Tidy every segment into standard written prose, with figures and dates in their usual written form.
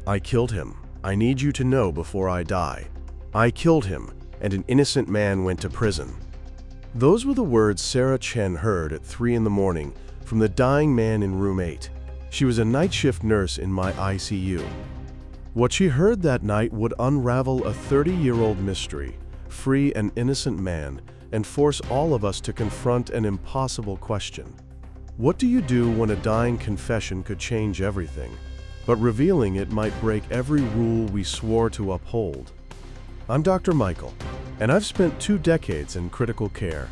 "I killed him. I need you to know before I die. I killed him, and an innocent man went to prison." Those were the words Sarah Chen heard at 3 in the morning from the dying man in room 8. She was a night shift nurse in my ICU. What she heard that night would unravel a 30-year-old mystery, free an innocent man, and force all of us to confront an impossible question. What do you do when a dying confession could change everything, but revealing it might break every rule we swore to uphold? I'm Dr. Michael, and I've spent 2 decades in critical care.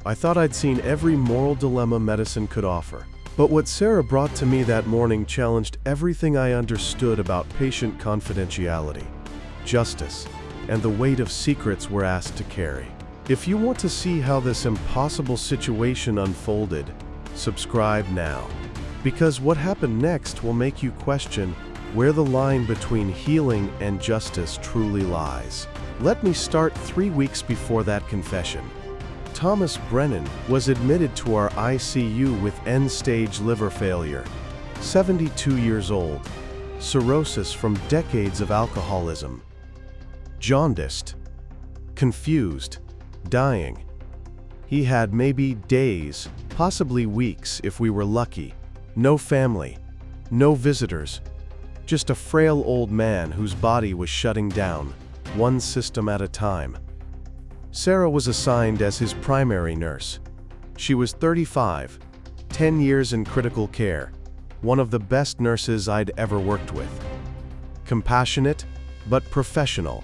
I thought I'd seen every moral dilemma medicine could offer. But what Sarah brought to me that morning challenged everything I understood about patient confidentiality, justice, and the weight of secrets we're asked to carry. If you want to see how this impossible situation unfolded, subscribe now. Because what happened next will make you question where the line between healing and justice truly lies. Let me start 3 weeks before that confession. Thomas Brennan was admitted to our ICU with end-stage liver failure, 72 years old, cirrhosis from decades of alcoholism, jaundiced, confused, dying. He had maybe days, possibly weeks if we were lucky, no family, no visitors, just a frail old man whose body was shutting down, one system at a time. Sarah was assigned as his primary nurse. She was 35, 10 years in critical care, one of the best nurses I'd ever worked with. Compassionate, but professional.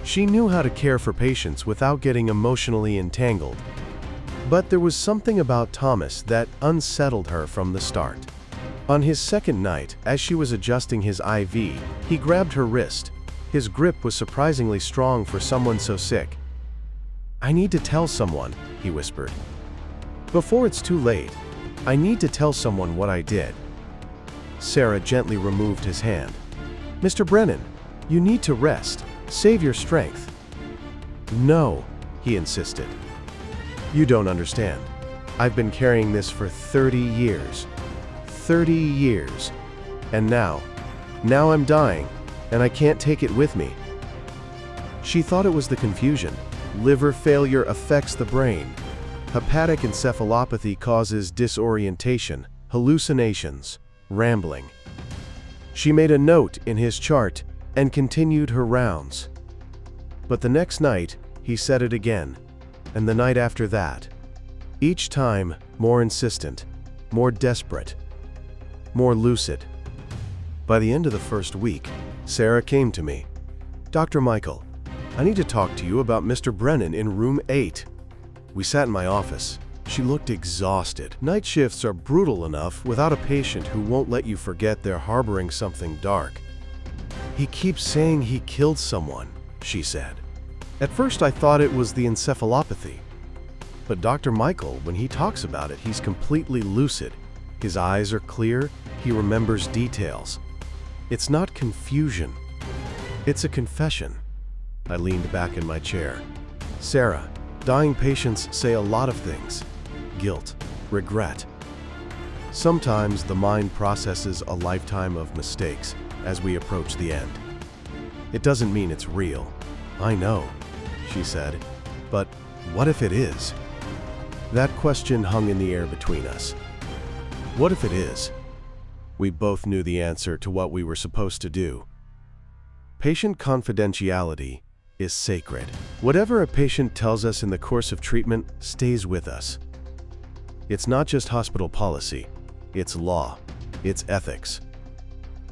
She knew how to care for patients without getting emotionally entangled. But there was something about Thomas that unsettled her from the start. On his second night, as she was adjusting his IV, he grabbed her wrist. His grip was surprisingly strong for someone so sick. "I need to tell someone," he whispered. "Before it's too late, I need to tell someone what I did." Sarah gently removed his hand. "Mr. Brennan, you need to rest. Save your strength." "No," he insisted. "You don't understand. I've been carrying this for 30 years. 30 years. And now I'm dying, and I can't take it with me." She thought it was the confusion. Liver failure affects the brain. Hepatic encephalopathy causes disorientation, hallucinations, rambling. She made a note in his chart and continued her rounds. But the next night, he said it again, and the night after that. Each time, more insistent, more desperate, more lucid. By the end of the first week, Sarah came to me. "Dr. Michael, I need to talk to you about Mr. Brennan in room 8. We sat in my office. She looked exhausted. Night shifts are brutal enough without a patient who won't let you forget they're harboring something dark. "He keeps saying he killed someone," she said. At first I thought it was the encephalopathy. But Dr. Michael, when he talks about it, he's completely lucid. His eyes are clear, he remembers details. It's not confusion. It's a confession. I leaned back in my chair. "Sarah, dying patients say a lot of things. Guilt, regret. Sometimes the mind processes a lifetime of mistakes as we approach the end. It doesn't mean it's real." "I know," she said, "but what if it is?" That question hung in the air between us. What if it is? We both knew the answer to what we were supposed to do. Patient confidentiality is sacred. Whatever a patient tells us in the course of treatment stays with us. It's not just hospital policy, it's law, it's ethics.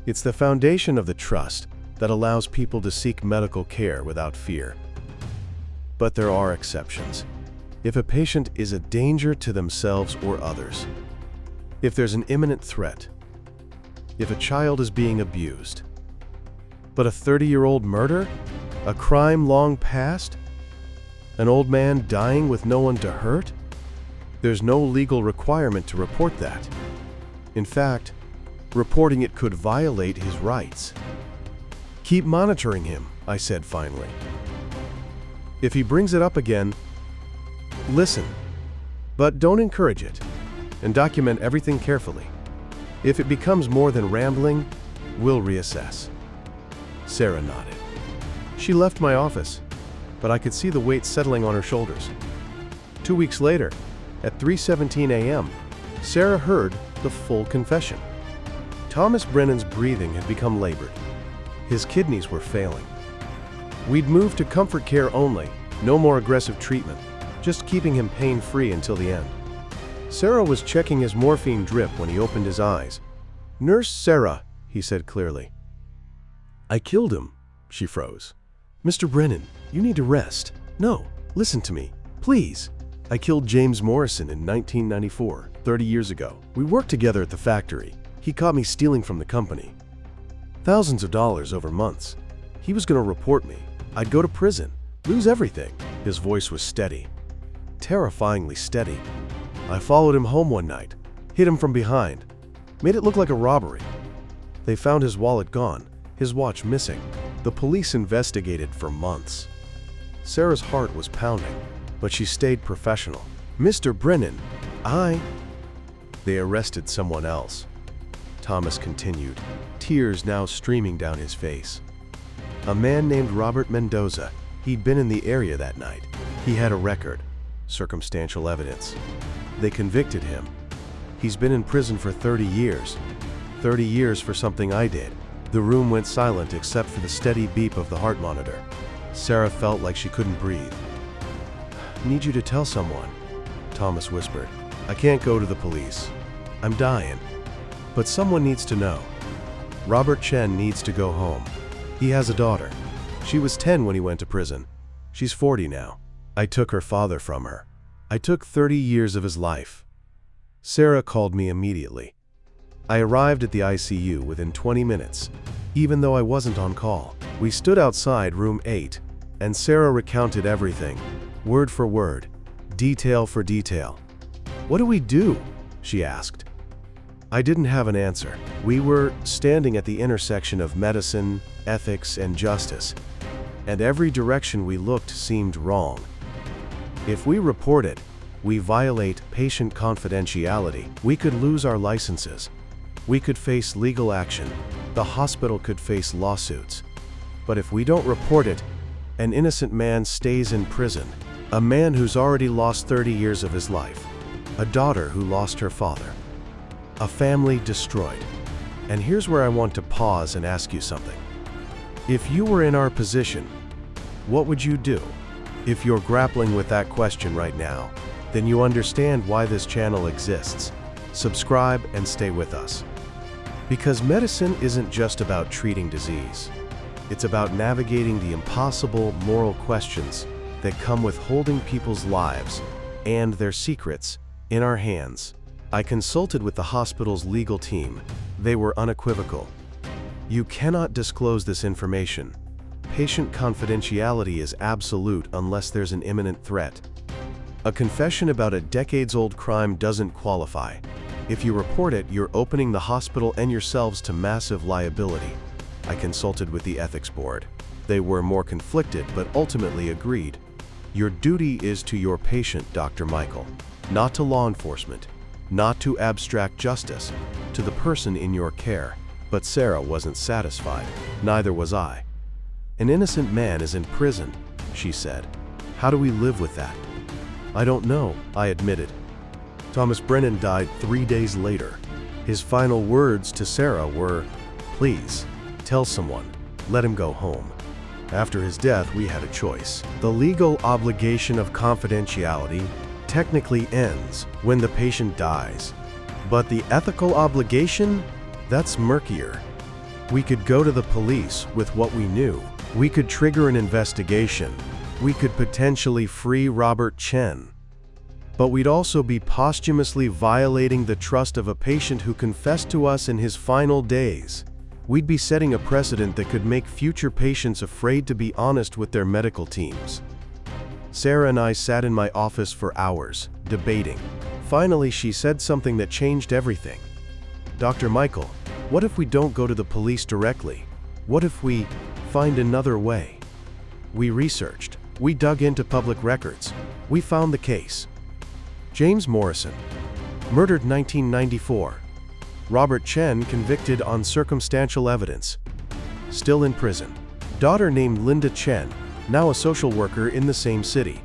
It's the foundation of the trust that allows people to seek medical care without fear. But there are exceptions. If a patient is a danger to themselves or others, if there's an imminent threat, if a child is being abused. But a 30-year-old murder? A crime long past? An old man dying with no one to hurt? There's no legal requirement to report that. In fact, reporting it could violate his rights. "Keep monitoring him," I said finally. "If he brings it up again, listen, but don't encourage it, and document everything carefully. If it becomes more than rambling, we'll reassess." Sarah nodded. She left my office, but I could see the weight settling on her shoulders. 2 weeks later, at 3:17 a.m., Sarah heard the full confession. Thomas Brennan's breathing had become labored. His kidneys were failing. We'd moved to comfort care only, no more aggressive treatment, just keeping him pain-free until the end. Sarah was checking his morphine drip when he opened his eyes. "Nurse Sarah," he said clearly. "I killed him." She froze. "Mr. Brennan, you need to rest. No, listen to me, please. I killed James Morrison in 1994, 30 years ago. We worked together at the factory. He caught me stealing from the company. Thousands of dollars over months. He was going to report me. I'd go to prison, lose everything." His voice was steady, terrifyingly steady. "I followed him home one night, hit him from behind, made it look like a robbery. They found his wallet gone, his watch missing. The police investigated for months." Sarah's heart was pounding, but she stayed professional. "Mr. Brennan, They arrested someone else," Thomas continued, tears now streaming down his face. "A man named Robert Mendoza. He'd been in the area that night. He had a record, circumstantial evidence. They convicted him. He's been in prison for 30 years. 30 years for something I did." The room went silent except for the steady beep of the heart monitor. Sarah felt like she couldn't breathe. "Need you to tell someone," Thomas whispered. "I can't go to the police. I'm dying. But someone needs to know. Robert Chen needs to go home. He has a daughter. She was 10 when he went to prison. She's 40 now. I took her father from her. I took 30 years of his life." Sarah called me immediately. I arrived at the ICU within 20 minutes, even though I wasn't on call. We stood outside room 8, and Sarah recounted everything, word for word, detail for detail. "What do we do?" she asked. I didn't have an answer. We were standing at the intersection of medicine, ethics, and justice, and every direction we looked seemed wrong. If we report it, we violate patient confidentiality. We could lose our licenses. We could face legal action. The hospital could face lawsuits. But if we don't report it, an innocent man stays in prison. A man who's already lost 30 years of his life. A daughter who lost her father. A family destroyed. And here's where I want to pause and ask you something. If you were in our position, what would you do? If you're grappling with that question right now, then you understand why this channel exists. Subscribe and stay with us. Because medicine isn't just about treating disease. It's about navigating the impossible moral questions that come with holding people's lives and their secrets in our hands. I consulted with the hospital's legal team. They were unequivocal. You cannot disclose this information. Patient confidentiality is absolute unless there's an imminent threat. A confession about a decades-old crime doesn't qualify. If you report it, you're opening the hospital and yourselves to massive liability. I consulted with the ethics board. They were more conflicted, but ultimately agreed. Your duty is to your patient, Dr. Michael, not to law enforcement, not to abstract justice, to the person in your care. But Sarah wasn't satisfied. Neither was I. "An innocent man is in prison," she said. "How do we live with that?" "I don't know," I admitted. Thomas Brennan died 3 days later. His final words to Sarah were, "Please, tell someone, let him go home." After his death, we had a choice. The legal obligation of confidentiality technically ends when the patient dies. But the ethical obligation? That's murkier. We could go to the police with what we knew. We could trigger an investigation. We could potentially free Robert Chen. But we'd also be posthumously violating the trust of a patient who confessed to us in his final days. We'd be setting a precedent that could make future patients afraid to be honest with their medical teams. Sarah and I sat in my office for hours, debating. Finally, she said something that changed everything. "Dr. Michael, what if we don't go to the police directly? What if we find another way?" We researched. We dug into public records. We found the case. James Morrison, murdered 1994. Robert Chen convicted on circumstantial evidence. still in prison. Daughter named Linda Chen, now a social worker in the same city.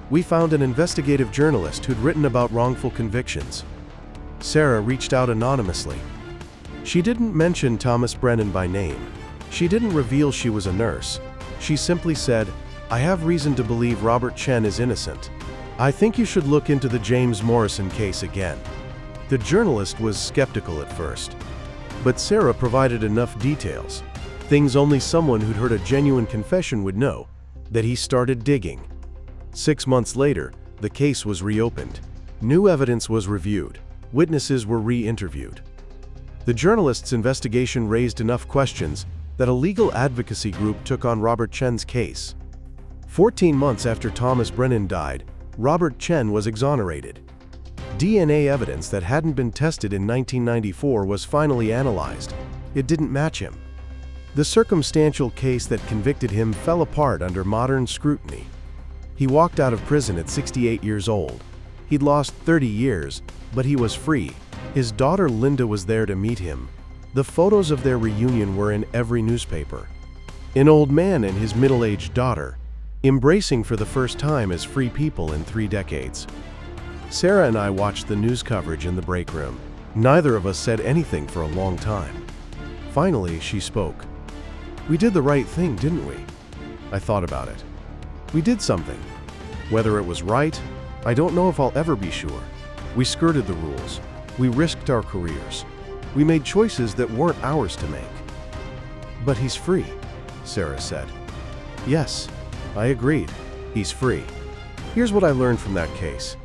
We found an investigative journalist who'd written about wrongful convictions. Sarah reached out anonymously. She didn't mention Thomas Brennan by name. She didn't reveal she was a nurse. She simply said, "I have reason to believe Robert Chen is innocent. I think you should look into the James Morrison case again." The journalist was skeptical at first, but Sarah provided enough details, things only someone who'd heard a genuine confession would know, that he started digging. 6 months later, the case was reopened. New evidence was reviewed. Witnesses were re-interviewed. The journalist's investigation raised enough questions that a legal advocacy group took on Robert Chen's case. 14 months after Thomas Brennan died, Robert Chen was exonerated. DNA evidence that hadn't been tested in 1994 was finally analyzed. It didn't match him. The circumstantial case that convicted him fell apart under modern scrutiny. He walked out of prison at 68 years old. He'd lost 30 years, but he was free. His daughter Linda was there to meet him. The photos of their reunion were in every newspaper. An old man and his middle-aged daughter, embracing for the first time as free people in 3 decades. Sarah and I watched the news coverage in the break room. Neither of us said anything for a long time. Finally, she spoke. "We did the right thing, didn't we?" I thought about it. We did something. Whether it was right, I don't know if I'll ever be sure. We skirted the rules. We risked our careers. We made choices that weren't ours to make. "But he's free," Sarah said. Yes, I agreed. He's free. Here's what I learned from that case.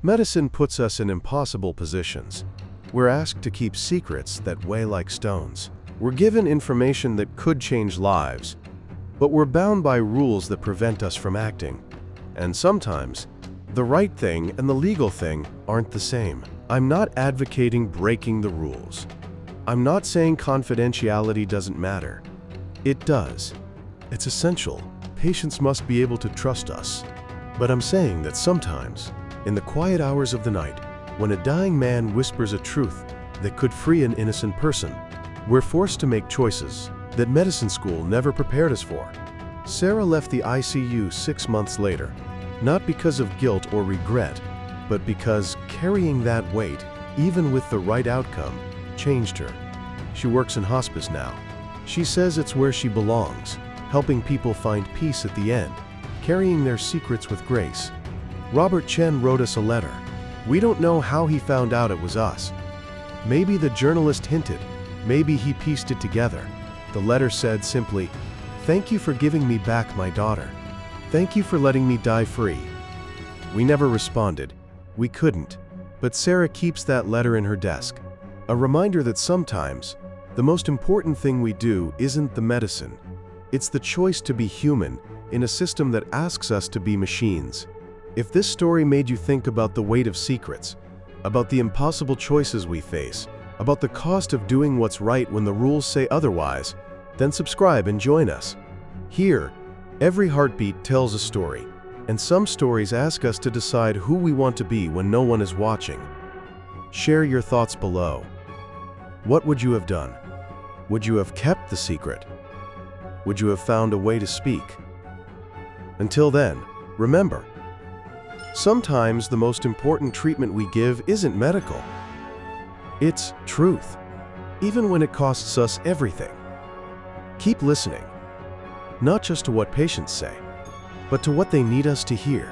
Medicine puts us in impossible positions. We're asked to keep secrets that weigh like stones. We're given information that could change lives, but we're bound by rules that prevent us from acting. And sometimes, the right thing and the legal thing aren't the same. I'm not advocating breaking the rules. I'm not saying confidentiality doesn't matter. It does. It's essential. Patients must be able to trust us. But I'm saying that sometimes, in the quiet hours of the night, when a dying man whispers a truth that could free an innocent person, we're forced to make choices that medicine school never prepared us for. Sarah left the ICU 6 months later, not because of guilt or regret, but because carrying that weight, even with the right outcome, changed her. She works in hospice now. She says it's where she belongs, helping people find peace at the end, carrying their secrets with grace. Robert Chen wrote us a letter. We don't know how he found out it was us. Maybe the journalist hinted, maybe he pieced it together. The letter said simply, "Thank you for giving me back my daughter. Thank you for letting me die free." We never responded. We couldn't. But Sarah keeps that letter in her desk. A reminder that sometimes, the most important thing we do isn't the medicine. It's the choice to be human in a system that asks us to be machines. If this story made you think about the weight of secrets, about the impossible choices we face, about the cost of doing what's right when the rules say otherwise, then subscribe and join us. Here, every heartbeat tells a story, and some stories ask us to decide who we want to be when no one is watching. Share your thoughts below. What would you have done? Would you have kept the secret? Would you have found a way to speak? Until then, remember, sometimes the most important treatment we give isn't medical. It's truth, even when it costs us everything. Keep listening, not just to what patients say, but to what they need us to hear.